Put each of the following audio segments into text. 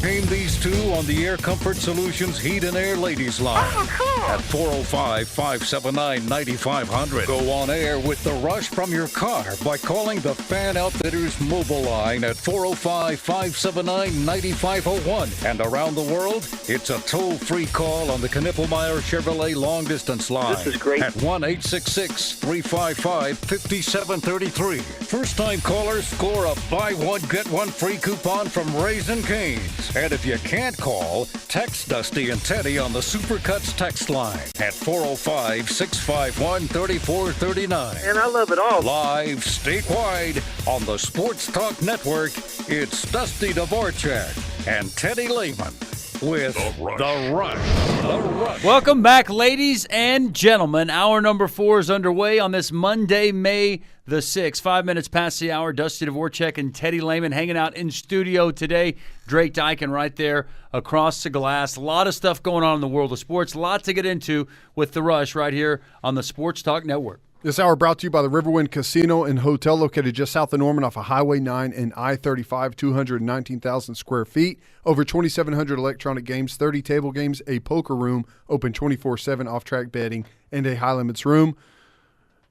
Name these two on the Air Comfort Solutions Heat and Air Ladies line at 405-579-9500. Go on air with The Rush from your car by calling the Fan Outfitters mobile line at 405-579-9501. And around the world, it's a toll-free call on the Knippelmeyer Chevrolet long-distance line. This is great. At 1-866-355-5733. First-time callers score a buy one, get one free coupon from Raising Cane's. And if you can't call, text Dusty and Teddy on the Supercuts text line at 405-651-3439. And I love it all. Live statewide on the Sports Talk Network, it's Dusty Dvorak and Teddy Lehman with The Rush. Welcome back, ladies and gentlemen. Hour number 4 is underway on this Monday, May the 6th. 5 minutes past the hour. Dusty Dvorak and Teddy Lehman hanging out in studio today. Drake Dykin right there across the glass. A lot of stuff going on in the world of sports. A lot to get into with The Rush right here on the Sports Talk Network. This hour brought to you by the Riverwind Casino and Hotel, located just south of Norman off of Highway 9 and I-35, 219,000 square feet, over 2,700 electronic games, 30 table games, a poker room, open 24/7 off-track betting, and a high-limits room.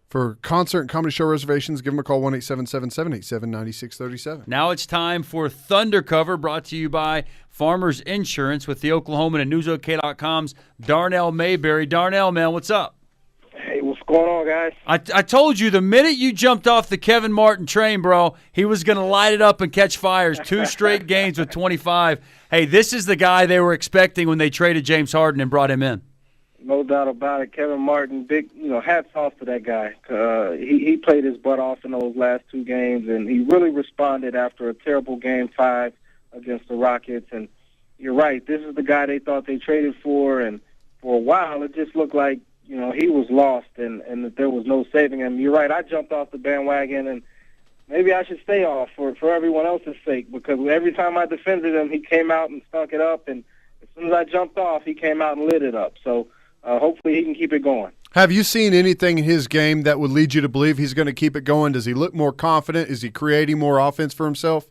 For concert and comedy show reservations, give them a call, 1-877-787-9637. Now it's time for Thunder Cover, brought to you by Farmers Insurance with the Oklahoman and NewsOK.com's Darnell Mayberry. Darnell, man, what's up? Hey, what's going on, guys? I told you the minute you jumped off the Kevin Martin train, bro, he was going to light it up and catch fires. 2 straight games with 25. Hey, this is the guy they were expecting when they traded James Harden and brought him in. No doubt about it. Kevin Martin, big, hats off to that guy. He played his butt off in those last 2 games, and he really responded after a terrible Game 5 against the Rockets. And you're right, this is the guy they thought they traded for, and for a while it just looked like, he was lost and that there was no saving him. You're right, I jumped off the bandwagon, and maybe I should stay off for everyone else's sake, because every time I defended him, he came out and stunk it up, and as soon as I jumped off, he came out and lit it up. So hopefully he can keep it going. Have you seen anything in his game that would lead you to believe he's going to keep it going? Does he look more confident? Is he creating more offense for himself?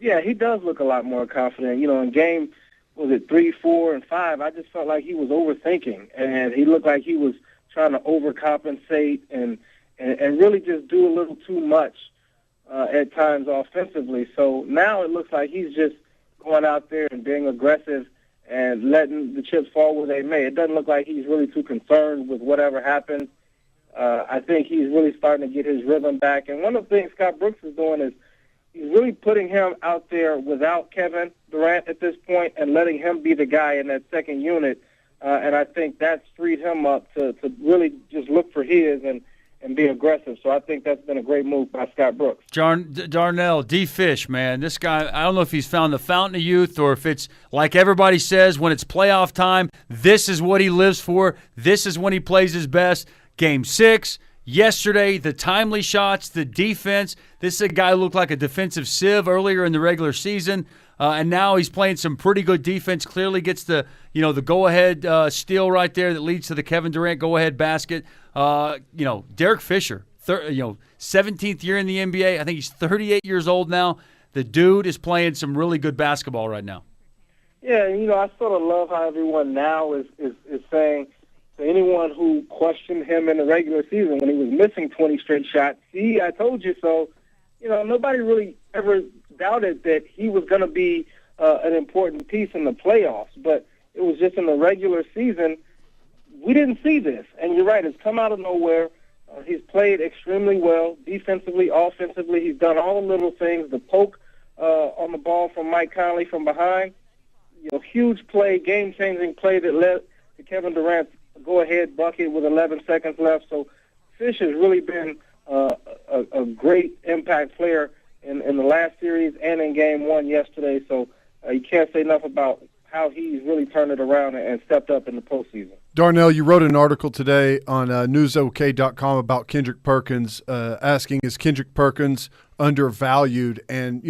Yeah, he does look a lot more confident. In game, was it 3, 4, and 5, I just felt like he was overthinking, and he looked like he was trying to overcompensate and really just do a little too much at times offensively. So now it looks like he's just going out there and being aggressive and letting the chips fall where they may. It doesn't look like he's really too concerned with whatever happens. I think he's really starting to get his rhythm back. And one of the things Scott Brooks is doing is he's really putting him out there without Kevin Durant at this point and letting him be the guy in that second unit. And I think that's freed him up to really just look for his and be aggressive. So I think that's been a great move by Scott Brooks. Darnell, D-Fish, man. This guy, I don't know if he's found the fountain of youth or if it's like everybody says, when it's playoff time, this is what he lives for. This is when he plays his best. Game 6, yesterday, the timely shots, the defense. This is a guy who looked like a defensive sieve earlier in the regular season. And now he's playing some pretty good defense. Clearly gets the go-ahead steal right there that leads to the Kevin Durant go-ahead basket. Derek Fisher, 17th year in the NBA. I think he's 38 years old now. The dude is playing some really good basketball right now. Yeah, I sort of love how everyone now is saying to anyone who questioned him in the regular season when he was missing 20 straight shots, see, I told you so. Nobody really ever doubted that he was going to be an important piece in the playoffs, but it was just in the regular season we didn't see this. And you're right, it's come out of nowhere. He's played extremely well defensively, offensively. He's done all the little things, the poke on the ball from Mike Conley from behind, huge play, game-changing play that led to Kevin Durant's go-ahead bucket with 11 seconds left. So Fish has really been a great impact player in the last series and in Game 1 yesterday. So you can't say enough about how he's really turned it around and stepped up in the postseason. Darnell, you wrote an article today on NewsOK.com about Kendrick Perkins, asking, is Kendrick Perkins undervalued? And,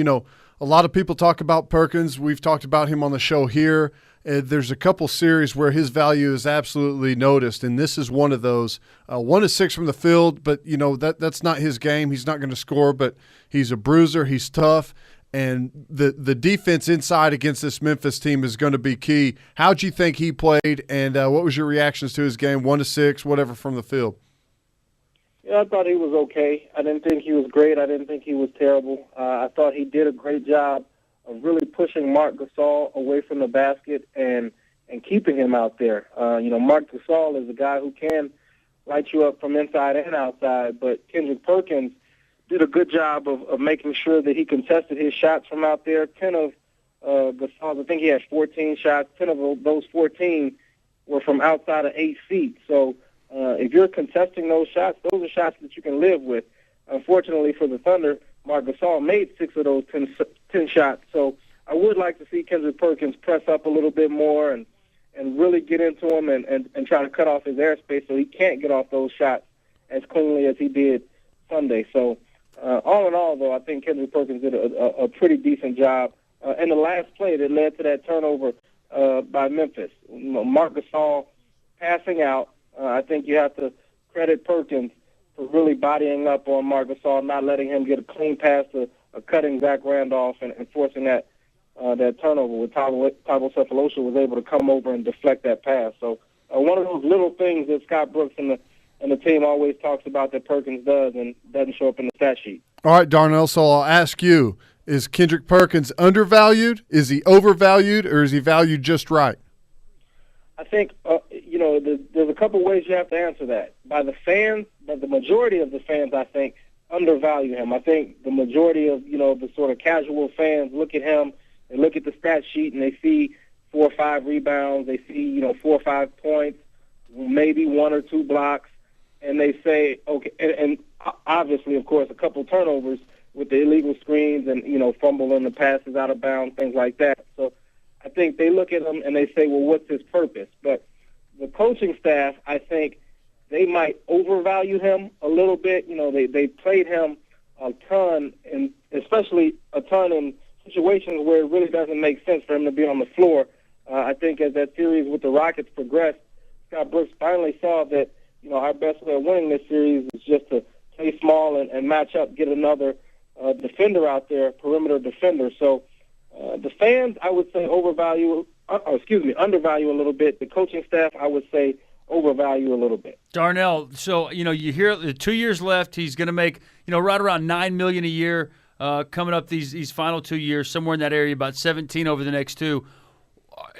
a lot of people talk about Perkins. We've talked about him on the show here. There's a couple series where his value is absolutely noticed, and this is one of those. 1 of 6 from the field, but, that's not his game. He's not going to score, but he's a bruiser. He's tough. and the defense inside against this Memphis team is going to be key. How'd you think he played, and what was your reactions to his game, 1-6, whatever, from the field? Yeah, I thought he was okay. I didn't think he was great. I didn't think he was terrible. I thought he did a great job of really pushing Marc Gasol away from the basket and keeping him out there. Marc Gasol is a guy who can light you up from inside and outside, but Kendrick Perkins did a good job of making sure that he contested his shots from out there. 10 of Gasol's, I think he had 14 shots. 10 of those 14 were from outside of 8 feet. So if you're contesting those shots, those are shots that you can live with. Unfortunately for the Thunder, Marc Gasol made 6 of those 10 shots. So I would like to see Kendrick Perkins press up a little bit more and really get into him and try to cut off his airspace so he can't get off those shots as cleanly as he did Sunday. So all in all, though, I think Kendrick Perkins did a pretty decent job. And the last play that led to that turnover by Memphis, Marc Gasol passing out, I think you have to credit Perkins for really bodying up on Marc Gasol, not letting him get a clean pass to cutting Zach Randolph and forcing that turnover with Thabo Sefolosha was able to come over and deflect that pass. So one of those little things that Scott Brooks and the team always talks about that Perkins does and doesn't show up in the stat sheet. All right, Darnell, so I'll ask you, is Kendrick Perkins undervalued? Is he overvalued, or is he valued just right? I think, there's a couple ways you have to answer that. By the fans, but the majority of the fans, I think, undervalue him. I think the majority of, the sort of casual fans look at him, they look at the stat sheet, and they see 4 or 5 rebounds, they see, 4 or 5 points, maybe 1 or 2 blocks, and they say, okay, and obviously, of course, a couple turnovers with the illegal screens and, fumbling the passes out of bounds, things like that. So I think they look at him and they say, well, what's his purpose? But the coaching staff, I think, they might overvalue him a little bit. They played him a ton, and especially a ton in situations where it really doesn't make sense for him to be on the floor. I think as that series with the Rockets progressed, Scott Brooks finally saw that, our best way of winning this series is just to play small and match up, get another defender out there, perimeter defender. So the fans, I would say, undervalue a little bit. The coaching staff, I would say, overvalue a little bit. Darnell, so, you hear the 2 years left. He's going to make, right around $9 million a year coming up these final 2 years, somewhere in that area, about 17 over the next 2.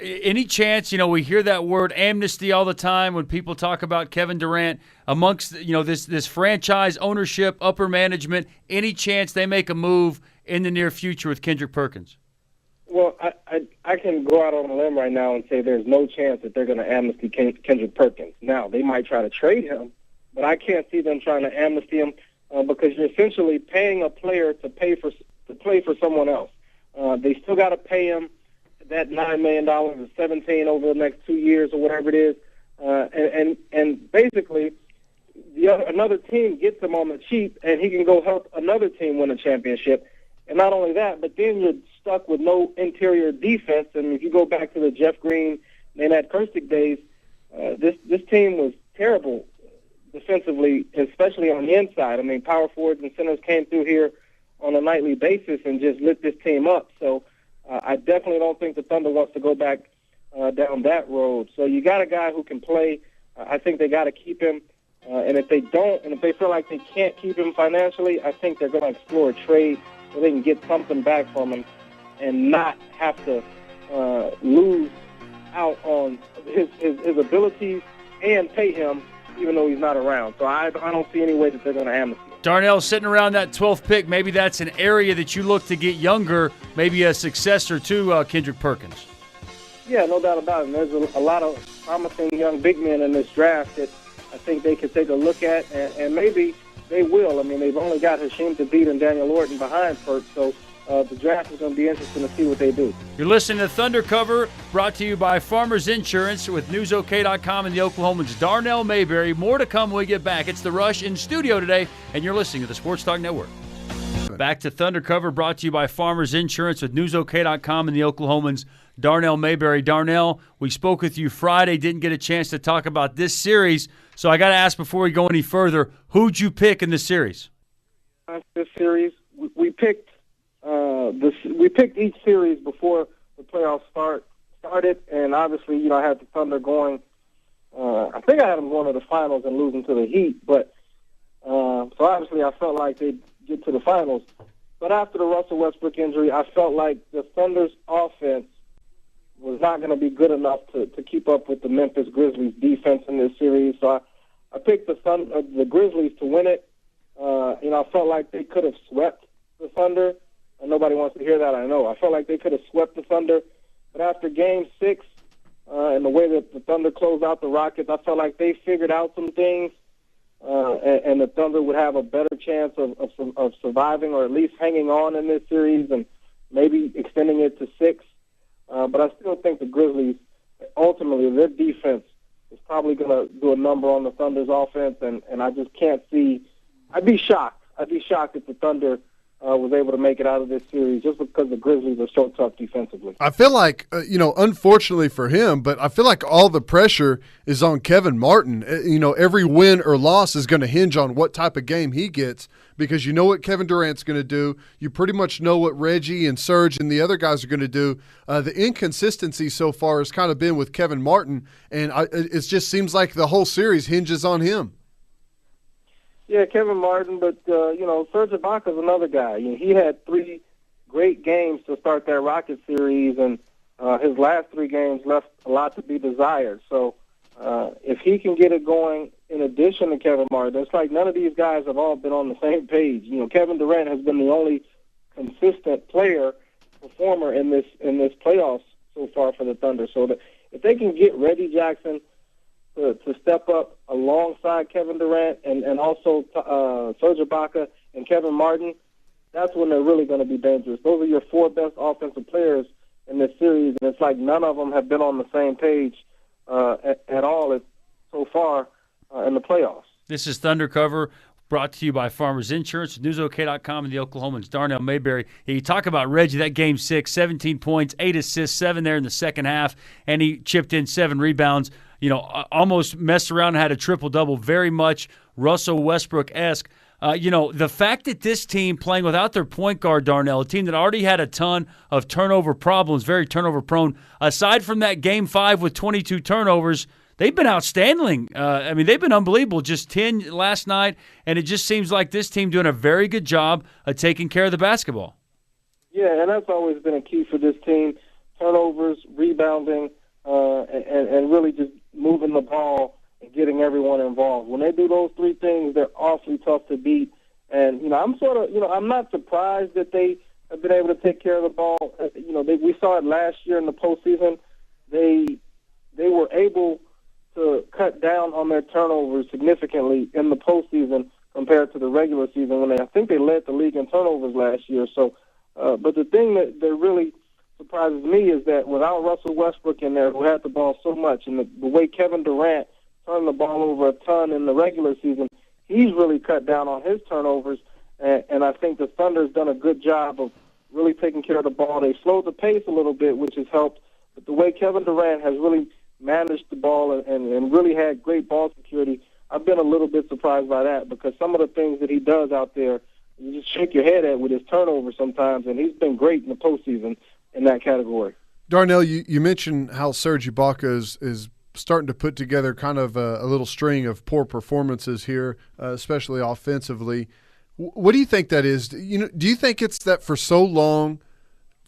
Any chance, we hear that word amnesty all the time when people talk about Kevin Durant amongst, this franchise ownership, upper management, any chance they make a move in the near future with Kendrick Perkins? Well, I can go out on a limb right now and say there's no chance that they're going to amnesty Kendrick Perkins. Now, they might try to trade him, but I can't see them trying to amnesty him because you're essentially paying a player to play for someone else. They still got to pay him that $9 million or $17 over the next 2 years or whatever it is, and basically another team gets him on the cheap, and he can go help another team win a championship. And not only that, but then you're stuck with no interior defense. And if you go back to the Jeff Green, Nenad Kirstic days, this team was terrible defensively, especially on the inside. I mean, power forwards and centers came through here on a nightly basis and just lit this team up. So I definitely don't think the Thunder wants to go back down that road. So you got a guy who can play. I think they got to keep him. And if they don't, and if they feel like they can't keep him financially, I think they're going to explore a trade so they can get something back from him and not have to lose out on his abilities and pay him even though he's not around. So I don't see any way that they're going to amnesty him. Darnell, sitting around that 12th pick, maybe that's an area that you look to get younger, maybe a successor to Kendrick Perkins. Yeah, no doubt about it. And there's a lot of promising young big men in this draft that I think they could take a look at, and maybe they will. I mean, they've only got Hasheem Thabeet and Daniel Orton behind Perk, so the draft is going to be interesting to see what they do. You're listening to Thunder Cover, brought to you by Farmers Insurance with NewsOK.com and the Oklahomans. Darnell Mayberry. More to come when we get back. It's The Rush in studio today, and you're listening to the Sports Talk Network. Back to Thunder Cover, brought to you by Farmers Insurance with NewsOK.com and the Oklahomans. Darnell Mayberry. Darnell, we spoke with you Friday, didn't get a chance to talk about this series, so I got to ask before we go any further, who'd you pick in this series? This series, we picked we picked each series before the playoffs started, and obviously, I had the Thunder going. I think I had them going to the finals and losing to the Heat, but so obviously I felt like they'd get to the finals. But after the Russell Westbrook injury, I felt like the Thunder's offense was not going to be good enough to keep up with the Memphis Grizzlies defense in this series. So I picked the Grizzlies to win it. I felt like they could have swept the Thunder. And nobody wants to hear that, I know. I felt like they could have swept the Thunder. But after Game 6, and the way that the Thunder closed out the Rockets, I felt like they figured out some things, and the Thunder would have a better chance of surviving or at least hanging on in this series and maybe extending it to 6. But I still think the Grizzlies, ultimately, their defense is probably going to do a number on the Thunder's offense, and I just can't see. I'd be shocked. I'd be shocked if the Thunder was able to make it out of this series just because the Grizzlies are so tough defensively. I feel like, unfortunately for him, but I feel like all the pressure is on Kevin Martin. Every win or loss is going to hinge on what type of game he gets because you know what Kevin Durant's going to do. You pretty much know what Reggie and Serge and the other guys are going to do. The inconsistency so far has kind of been with Kevin Martin, and it just seems like the whole series hinges on him. Yeah, Kevin Martin, but, Serge Ibaka's another guy. He had 3 great games to start that Rocket series, and his last 3 games left a lot to be desired. So if he can get it going in addition to Kevin Martin, it's like none of these guys have all been on the same page. Kevin Durant has been the only consistent performer in this playoffs so far for the Thunder. So if they can get Reggie Jackson to step up alongside Kevin Durant and also Serge Ibaka and Kevin Martin, that's when they're really going to be dangerous. Those are your 4 best offensive players in this series, and it's like none of them have been on the same page at all so far in the playoffs. This is Thunder Cover, brought to you by Farmers Insurance, NewsOK.com, and the Oklahomans. Darnell Mayberry. You talk about Reggie, that Game 6, 17 points, 8 assists, 7 there in the second half, and he chipped in 7 rebounds. Almost messed around and had a triple-double, very much Russell Westbrook-esque. The fact that this team playing without their point guard, Darnell, a team that already had a ton of turnover problems, very turnover-prone, aside from that Game 5 with 22 turnovers, they've been outstanding. They've been unbelievable. Just 10 last night, and it just seems like this team doing a very good job of taking care of the basketball. Yeah, and that's always been a key for this team, turnovers, rebounding, and really just moving the ball and getting everyone involved. When they do those 3 things, they're awfully tough to beat. And, I'm not surprised that they have been able to take care of the ball. We saw it last year in the postseason. They were able to cut down on their turnovers significantly in the postseason compared to the regular season when I think they led the league in turnovers last year. So, but the thing that really surprises me is that without Russell Westbrook in there, who had the ball so much, and the way Kevin Durant turned the ball over a ton in the regular season, he's really cut down on his turnovers, and I think the Thunder's done a good job of really taking care of the ball. They slowed the pace a little bit, which has helped, but the way Kevin Durant has really managed the ball and really had great ball security, I've been a little bit surprised by that because some of the things that he does out there, you just shake your head at with his turnovers sometimes, and he's been great in the postseason in that category. Darnell, you mentioned how Serge Ibaka is starting to put together kind of a little string of poor performances here, especially offensively. What do you think that is? Do you think it's that for so long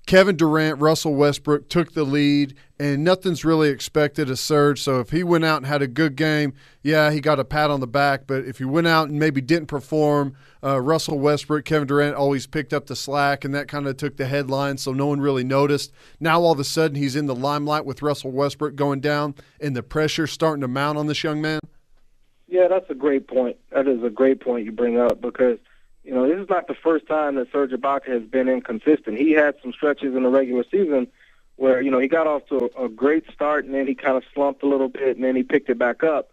Kevin Durant, Russell Westbrook took the lead, and nothing's really expected of Serge. So if he went out and had a good game, yeah, he got a pat on the back. But if he went out and maybe didn't perform, Russell Westbrook, Kevin Durant always picked up the slack, and that kind of took the headlines, so no one really noticed. Now all of a sudden he's in the limelight with Russell Westbrook going down, and the pressure's starting to mount on this young man. Yeah, that's a great point. That is a great point you bring up because – this is not the first time that Serge Ibaka has been inconsistent. He had some stretches in the regular season where, he got off to a great start and then he kind of slumped a little bit and then he picked it back up.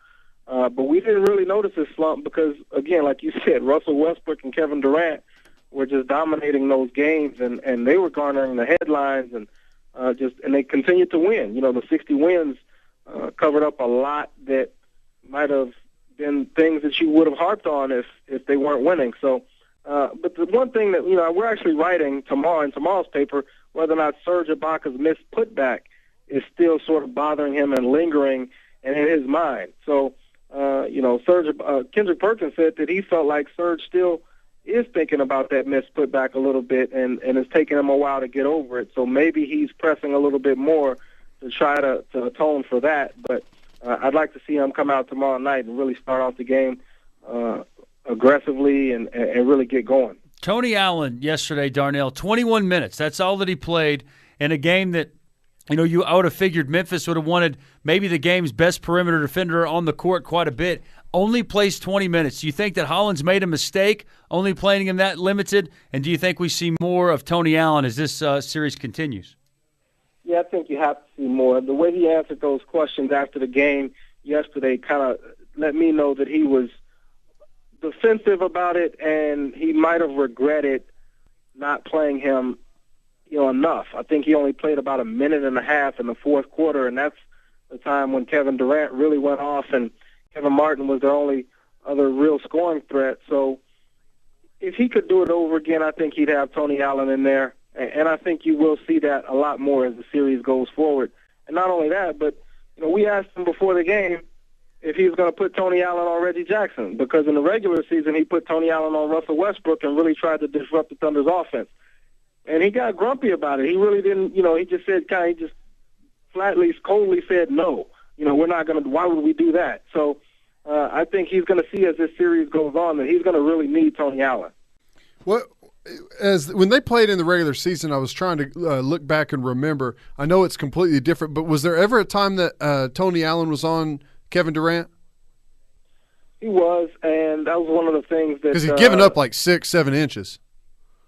But we didn't really notice his slump because, again, like you said, Russell Westbrook and Kevin Durant were just dominating those games and they were garnering the headlines and they continued to win. The 60 wins covered up a lot that might have been things that you would have harped on if they weren't winning. So, But the one thing that, we're actually writing tomorrow in tomorrow's paper whether or not Serge Ibaka's missed putback is still sort of bothering him and lingering and in his mind. So, Kendrick Perkins said that he felt like Serge still is thinking about that missed putback a little bit and it's taking him a while to get over it. So maybe he's pressing a little bit more to try to atone for that. But I'd like to see him come out tomorrow night and really start off the game aggressively and really get going. Tony Allen yesterday, Darnell, 21 minutes. That's all that he played in a game that, I would have figured Memphis would have wanted maybe the game's best perimeter defender on the court quite a bit. Only plays 20 minutes. Do you think that Hollins made a mistake only playing him that limited? And do you think we see more of Tony Allen as this series continues? Yeah, I think you have to see more. The way he answered those questions after the game yesterday kind of let me know that he was defensive about it and he might have regretted not playing him enough. I think he only played about a minute and a half in the fourth quarter, and that's the time when Kevin Durant really went off and Kevin Martin was the only other real scoring threat. So if he could do it over again, I think he'd have Tony Allen in there, and I think you will see that a lot more as the series goes forward. And not only that, but we asked him before the game if he was going to put Tony Allen on Reggie Jackson, because in the regular season he put Tony Allen on Russell Westbrook and really tried to disrupt the Thunder's offense. And he got grumpy about it. He really didn't, he just said he just flatly, coldly said no. We're not going to, why would we do that? So I think he's going to see as this series goes on that he's going to really need Tony Allen. When they played in the regular season, I was trying to look back and remember. I know it's completely different, but was there ever a time that Tony Allen was on Kevin Durant? He was, and that was one of the things that – because he'd given up like 6-7 inches.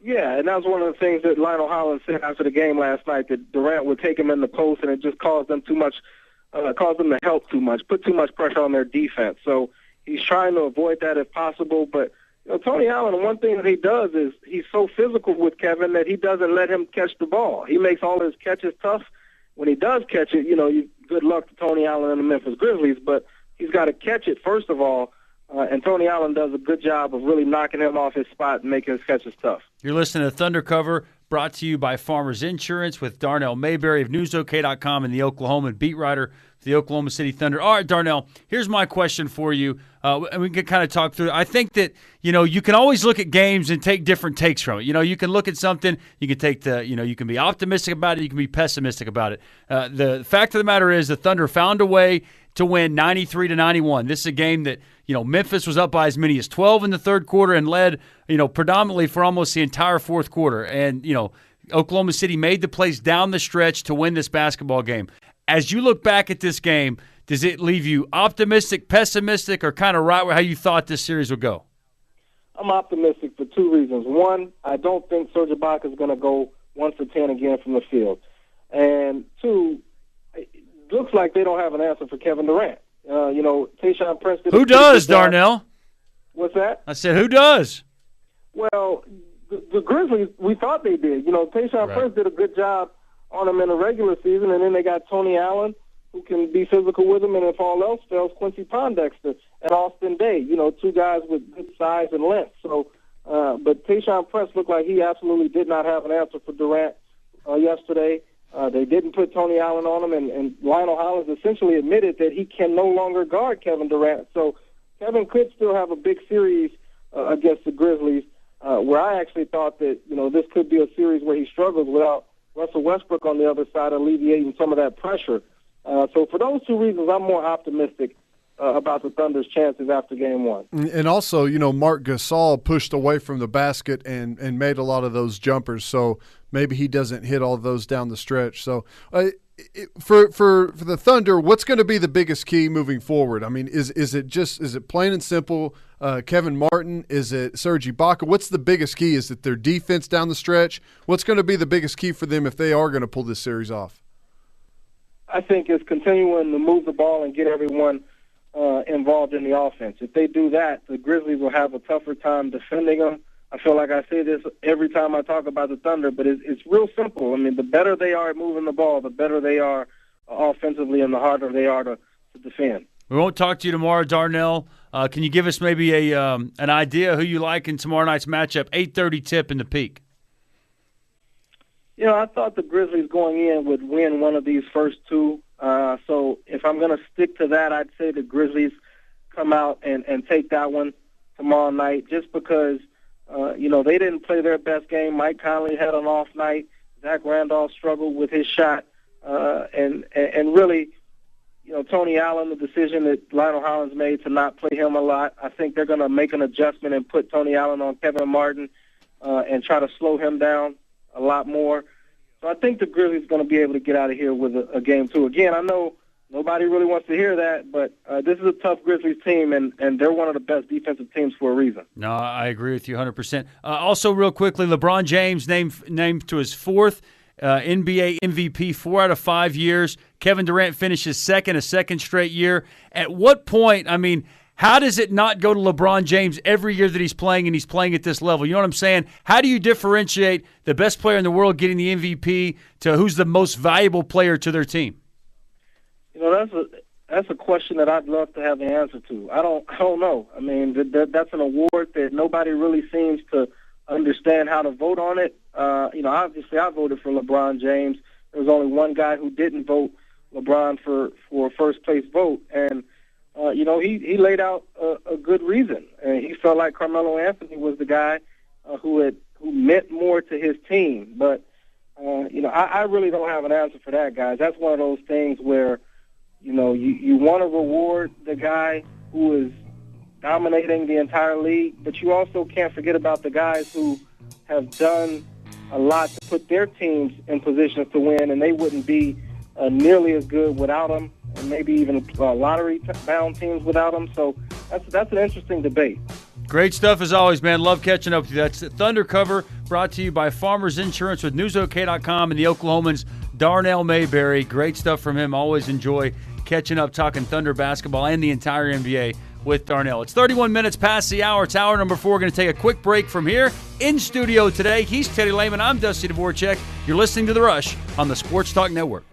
Yeah, and that was one of the things that Lionel Hollins said after the game last night, that Durant would take him in the post and it just caused them to help too much, put too much pressure on their defense. So he's trying to avoid that if possible. But Tony Allen, one thing that he does is he's so physical with Kevin that he doesn't let him catch the ball. He makes all his catches tough. When he does catch it, good luck to Tony Allen and the Memphis Grizzlies, but he's got to catch it first of all. And Tony Allen does a good job of really knocking him off his spot and making his catches tough. You're listening to Thunder Cover, brought to you by Farmers Insurance with Darnell Mayberry of NewsOK.com and the Oklahoman beat writer for the Oklahoma City Thunder. All right, Darnell, here's my question for you, and we can kind of talk through it. I think that, you can always look at games and take different takes from it. You can look at something, you can take you can be optimistic about it, you can be pessimistic about it. The fact of the matter is the Thunder found a way to win 93-91. This is a game that, Memphis was up by as many as 12 in the third quarter and led, predominantly for almost the entire fourth quarter. And, Oklahoma City made the plays down the stretch to win this basketball game. As you look back at this game, does it leave you optimistic, pessimistic, or kind of right where how you thought this series would go? I'm optimistic for two reasons. One, I don't think Serge Ibaka is going to go 1 for 10 again from the field. And two, it looks like they don't have an answer for Kevin Durant. Tayshaun Prince did. Who does, Darnell? What's that? I said, who does? Well, the Grizzlies, we thought they did. Tayshaun Prince did a good job on him in the regular season, and then they got Tony Allen, who can be physical with him, and if all else fails, Quincy Pondexter and Austin Day, two guys with good size and length. So, but Tayshaun Prince looked like he absolutely did not have an answer for Durant yesterday. They didn't put Tony Allen on him, and Lionel Hollins essentially admitted that he can no longer guard Kevin Durant. So Kevin could still have a big series against the Grizzlies, where I actually thought that, this could be a series where he struggles without Russell Westbrook on the other side alleviating some of that pressure. So for those two reasons, I'm more optimistic about the Thunder's chances after Game 1. And also, Marc Gasol pushed away from the basket and made a lot of those jumpers, so maybe he doesn't hit all of those down the stretch. So for the Thunder, what's going to be the biggest key moving forward? I mean, is it plain and simple Kevin Martin? Is it Serge Ibaka? What's the biggest key? Is it their defense down the stretch? What's going to be the biggest key for them if they are going to pull this series off? I think it's continuing to move the ball and get everyone involved in the offense. If they do that, the Grizzlies will have a tougher time defending them. I feel like I say this every time I talk about the Thunder, but it's real simple. I mean, the better they are at moving the ball, the better they are offensively and the harder they are to defend. We won't talk to you tomorrow, Darnell. Can you give us maybe an idea who you like in tomorrow night's matchup? 8:30 tip in the Peak. I thought the Grizzlies going in would win one of these first two. So if I'm going to stick to that, I'd say the Grizzlies come out and take that one tomorrow night just because, they didn't play their best game. Mike Conley had an off night. Zach Randolph struggled with his shot. And really, Tony Allen, the decision that Lionel Hollins made to not play him a lot, I think they're going to make an adjustment and put Tony Allen on Kevin Martin and try to slow him down a lot more. So I think the Grizzlies are going to be able to get out of here with a game 2. Again, I know nobody really wants to hear that, but this is a tough Grizzlies team, and they're one of the best defensive teams for a reason. No, I agree with you 100%. Also, real quickly, LeBron James named to his 4th NBA MVP 4 out of 5 years. Kevin Durant finishes second, a second straight year. At what point, how does it not go to LeBron James every year that he's playing and he's playing at this level? You know what I'm saying? How do you differentiate the best player in the world getting the MVP to who's the most valuable player to their team? That's a question that I'd love to have the answer to. I don't know. That's an award that nobody really seems to understand how to vote on it. Obviously I voted for LeBron James. There was only one guy who didn't vote LeBron for a first place vote, and he laid out a good reason. He felt like Carmelo Anthony was the guy who meant more to his team. But I really don't have an answer for that, guys. That's one of those things where you want to reward the guy who is dominating the entire league, but you also can't forget about the guys who have done a lot to put their teams in positions to win, and they wouldn't be nearly as good without them, and maybe even lottery-bound teams without them. So that's an interesting debate. Great stuff as always, man. Love catching up with you. That's Thunder Cover, brought to you by Farmers Insurance with NewsOK.com and the Oklahomans' Darnell Mayberry. Great stuff from him. Always enjoy catching up, talking Thunder basketball and the entire NBA with Darnell. It's 31 minutes past the hour. It's hour number 4. We're going to take a quick break from here. In studio today, he's Teddy Lehman. I'm Dusty Dvorak. You're listening to The Rush on the Sports Talk Network.